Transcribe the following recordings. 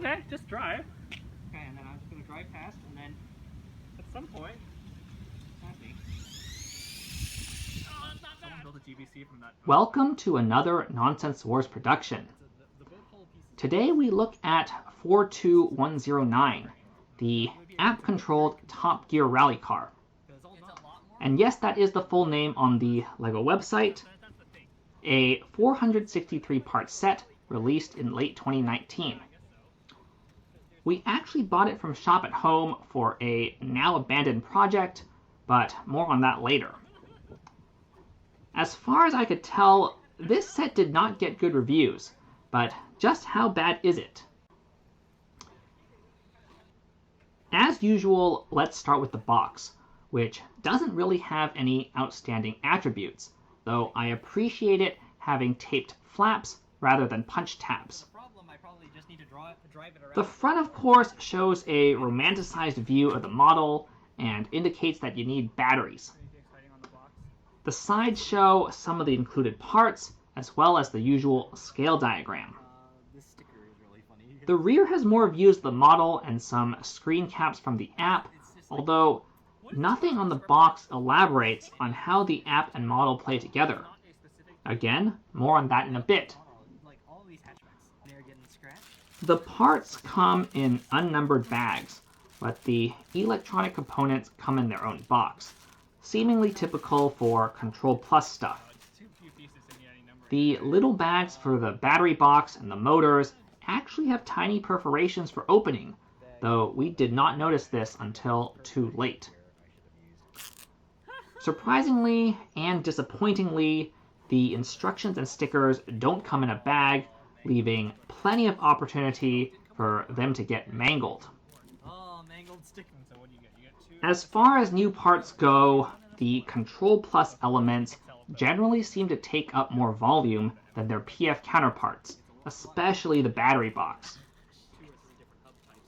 Okay, just drive. Okay, and then I'm just going to drive past, and then At some point. past me. Oh, that's not bad. Someone built a GBC from that. Welcome to another Nonsense Wars production. Today we look at 42109, the app-controlled Top Gear rally car. And yes, that is the full name on the LEGO website. A 463-part set released in late 2019. We actually bought it from Shop at Home for a now-abandoned project, but more on that later. As far as I could tell, this set did not get good reviews, but just how bad is it? As usual, let's start with the box, which doesn't really have any outstanding attributes, though I appreciate it having taped flaps rather than punch tabs. The front, of course, shows a romanticized view of the model and indicates that you need batteries. The sides show some of the included parts, as well as the usual scale diagram. The rear has more views of the model and some screen caps from the app, although nothing on the box elaborates on how the app and model play together. Again, more on that in a bit. The parts come in unnumbered bags, but the electronic components come in their own box, seemingly typical for Control Plus stuff. The little bags for the battery box and the motors actually have tiny perforations for opening, though we did not notice this until too late. Surprisingly and disappointingly, the instructions and stickers don't come in a bag, leaving plenty of opportunity for them to get mangled. As far as new parts go, the Control Plus elements generally seem to take up more volume than their PF counterparts, especially the battery box.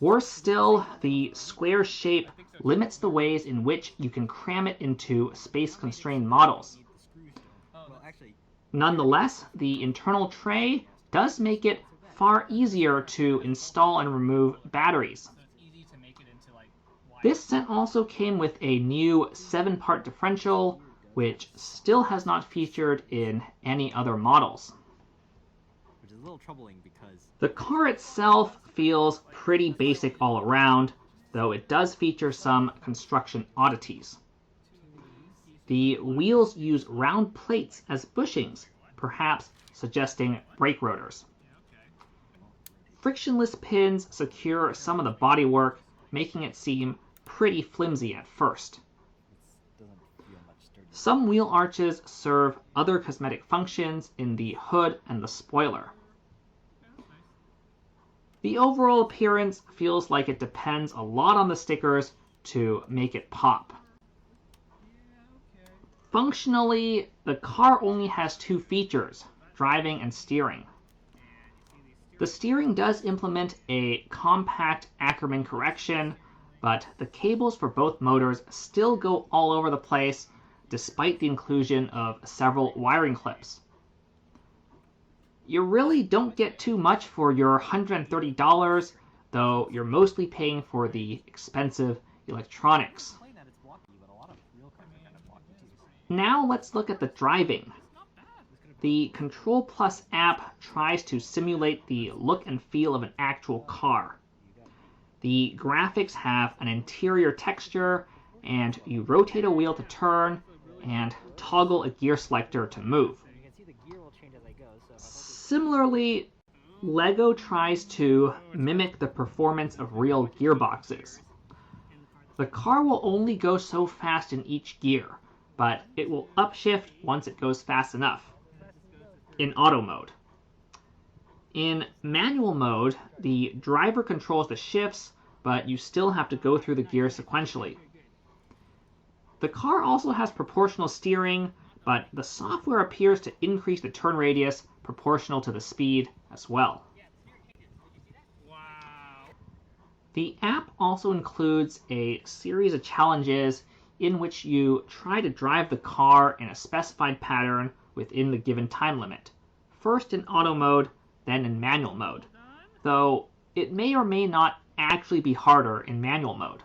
Worse still, the square shape limits the ways in which you can cram it into space-constrained models. Nonetheless, the internal tray does make it far easier to install and remove batteries. This set also came with a new 7-part differential, which still has not featured in any other models. Which is a little troubling because the car itself feels pretty basic all around, though it does feature some construction oddities. The wheels use round plates as bushings, perhaps suggesting brake rotors. Frictionless pins secure some of the bodywork, making it seem pretty flimsy at first. Some wheel arches serve other cosmetic functions in the hood and the spoiler. The overall appearance feels like it depends a lot on the stickers to make it pop. Functionally, the car only has 2 features, driving and steering. The steering does implement a compact Ackerman correction, but the cables for both motors still go all over the place, despite the inclusion of several wiring clips. You really don't get too much for your $130, though you're mostly paying for the expensive electronics. Now let's look at the driving. The Control Plus app tries to simulate the look and feel of an actual car. The graphics have an interior texture, and you rotate a wheel to turn and toggle a gear selector to move. Similarly, LEGO tries to mimic the performance of real gearboxes. The car will only go so fast in each gear, but it will upshift once it goes fast enough, in auto mode. In manual mode, the driver controls the shifts, but you still have to go through the gears sequentially. The car also has proportional steering, but the software appears to increase the turn radius proportional to the speed as well. The app also includes a series of challenges in which you try to drive the car in a specified pattern within the given time limit, first in auto mode, then in manual mode, though it may or may not actually be harder in manual mode.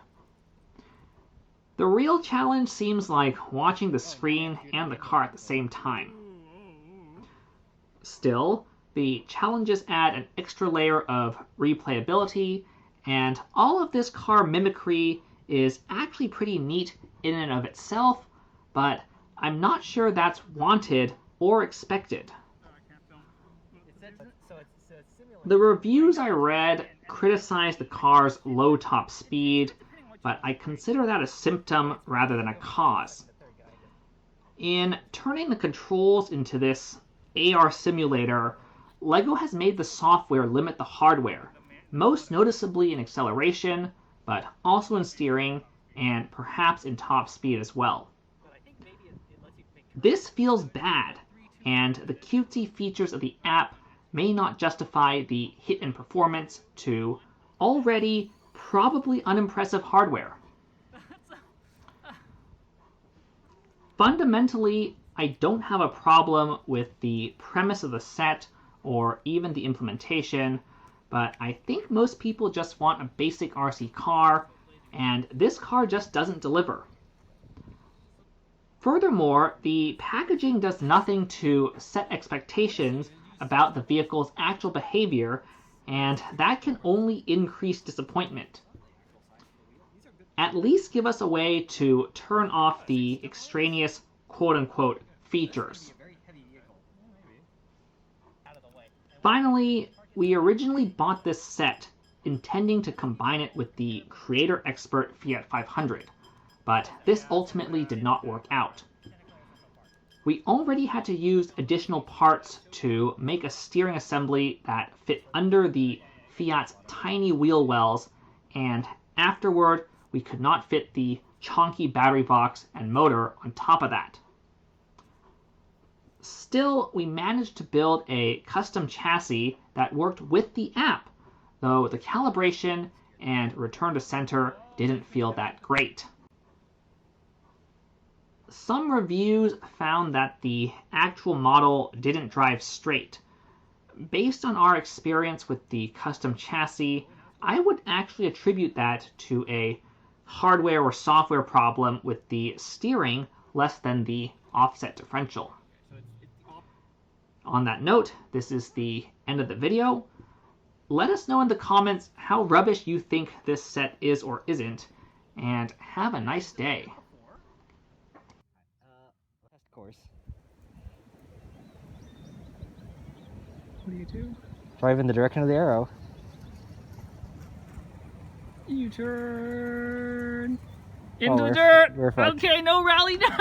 The real challenge seems like watching the screen and the car at the same time. Still, the challenges add an extra layer of replayability, and all of this car mimicry is actually pretty neat in and of itself, but I'm not sure that's wanted or expected. The reviews I read criticized the car's low top speed, but I consider that a symptom rather than a cause. In turning the controls into this AR simulator, LEGO has made the software limit the hardware, most noticeably in acceleration, but also in steering, and perhaps in top speed as well. This feels bad, and the cutesy features of the app may not justify the hit in performance to already probably unimpressive hardware. Fundamentally, I don't have a problem with the premise of the set or even the implementation, but I think most people just want a basic RC car, and this car just doesn't deliver. Furthermore, the packaging does nothing to set expectations about the vehicle's actual behavior, and that can only increase disappointment. At least give us a way to turn off the extraneous quote-unquote features. Finally, we originally bought this set intending to combine it with the Creator Expert Fiat 500, but this ultimately did not work out. We already had to use additional parts to make a steering assembly that fit under the Fiat's tiny wheel wells, and afterward we could not fit the chonky battery box and motor on top of that. Still, we managed to build a custom chassis that worked with the app, though the calibration and return to center didn't feel that great. Some reviews found that the actual model didn't drive straight. Based on our experience with the custom chassis, I would actually attribute that to a hardware or software problem with the steering less than the offset differential. On that note, this is the end of the video. Let us know in the comments how rubbish you think this set is or isn't, and have a nice day. Of course. What do you do? Drive in the direction of the arrow. U-turn into the we're dirt. fucked. Okay, no rally now.